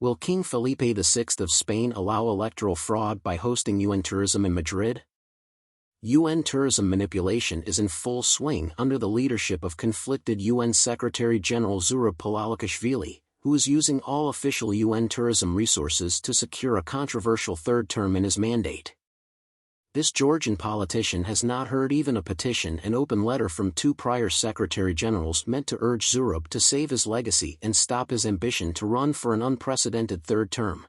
Will King Felipe VI of Spain allow electoral fraud by hosting UN tourism in Madrid? UN tourism manipulation is in full swing under the leadership of conflicted UN Secretary-General Zurab Palalikashvili, who is using all official UN tourism resources to secure a controversial third term in his mandate. This Georgian politician has not heard even a petition and open letter from two prior Secretary-Generals meant to urge Zurab to save his legacy and stop his ambition to run for an unprecedented third term.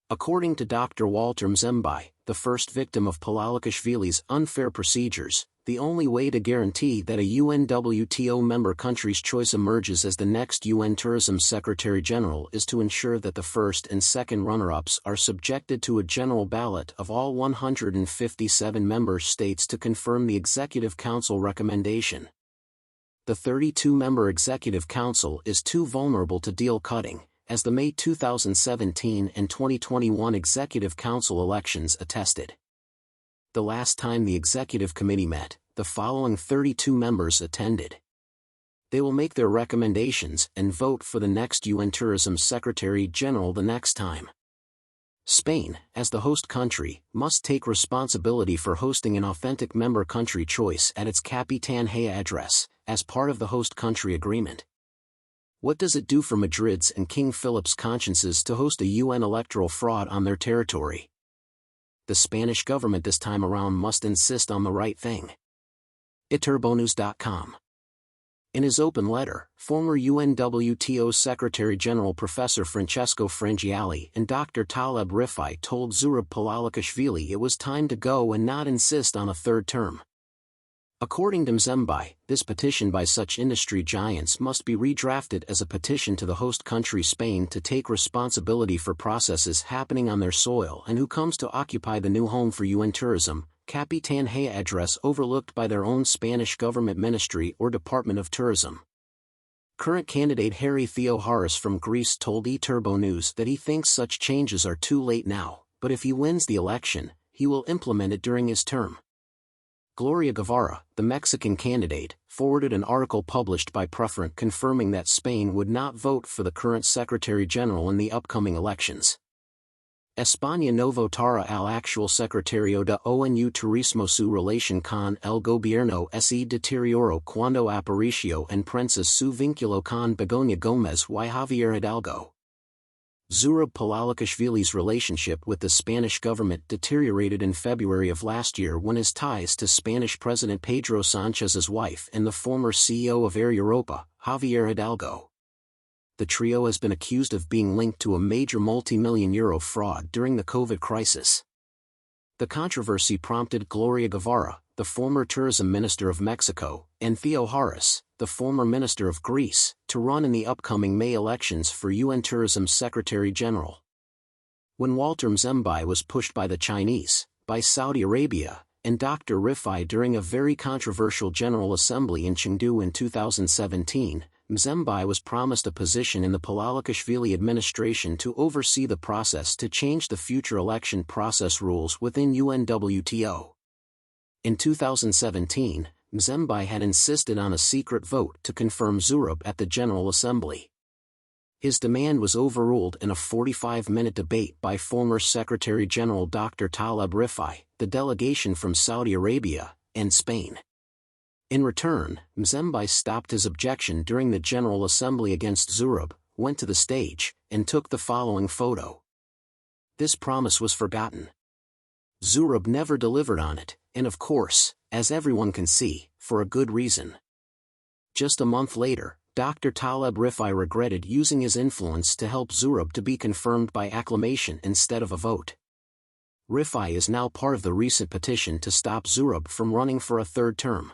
According to Dr. Walter Mzembai, the first victim of Palalikashvili's unfair procedures, the only way to guarantee that a UNWTO member country's choice emerges as the next UN Tourism Secretary-General is to ensure that the first and second runner-ups are subjected to a general ballot of all 157 member states to confirm the Executive Council recommendation. The 32-member Executive Council is too vulnerable to deal cutting, as the May 2017 and 2021 Executive Council elections attested. The last time the Executive Committee met, the following 32 members attended. They will make their recommendations and vote for the next UN Tourism Secretary-General the next time. Spain, as the host country, must take responsibility for hosting an authentic member country choice at its Capitan Hea address, as part of the host country agreement. What does it do for Madrid's and King Philip's consciences to host a UN electoral fraud on their territory? The Spanish government this time around must insist on the right thing. eTurboNews.com. In his open letter, former UNWTO Secretary-General Professor Francesco Frangiali and Dr. Taleb Rifai told Zurab Palalikashvili it was time to go and not insist on a third term. According to Mzembai, this petition by such industry giants must be redrafted as a petition to the host country Spain to take responsibility for processes happening on their soil and who comes to occupy the new home for UN tourism, Capitan Hea address overlooked by their own Spanish government ministry or Department of Tourism. Current candidate Harry Theoharis from Greece told eTurbo News that he thinks such changes are too late now, but if he wins the election, he will implement it during his term. Gloria Guevara, the Mexican candidate, forwarded an article published by Prefront confirming that Spain would not vote for the current Secretary-General in the upcoming elections. España no votará al actual secretario de ONU Turismo su relación con el gobierno se deterioró cuando apareció en prensa su vínculo con Begoña Gómez y Javier Hidalgo. Zurab Palalikashvili's relationship with the Spanish government deteriorated in February of last year when his ties to Spanish President Pedro Sanchez's wife and the former CEO of Air Europa, Javier Hidalgo. The trio has been accused of being linked to a major multi-million-euro fraud during the COVID crisis. The controversy prompted Gloria Guevara, the former tourism minister of Mexico, and Theoharis, the former minister of Greece, to run in the upcoming May elections for UN Tourism Secretary-General. When Walter Mzembai was pushed by the Chinese, by Saudi Arabia, and Dr. Rifai during a very controversial General Assembly in Chengdu in 2017, Mzembai was promised a position in the Palalikashvili administration to oversee the process to change the future election process rules within UNWTO. In 2017, Mzembai had insisted on a secret vote to confirm Zurab at the General Assembly. His demand was overruled in a 45-minute debate by former Secretary-General Dr. Taleb Rifai, the delegation from Saudi Arabia, and Spain. In return, Mzembai stopped his objection during the General Assembly against Zurab, went to the stage, and took the following photo. This promise was forgotten. Zurab never delivered on it, and of course, as everyone can see, for a good reason. Just a month later, Dr. Taleb Rifai regretted using his influence to help Zurab to be confirmed by acclamation instead of a vote. Rifai is now part of the recent petition to stop Zurab from running for a third term.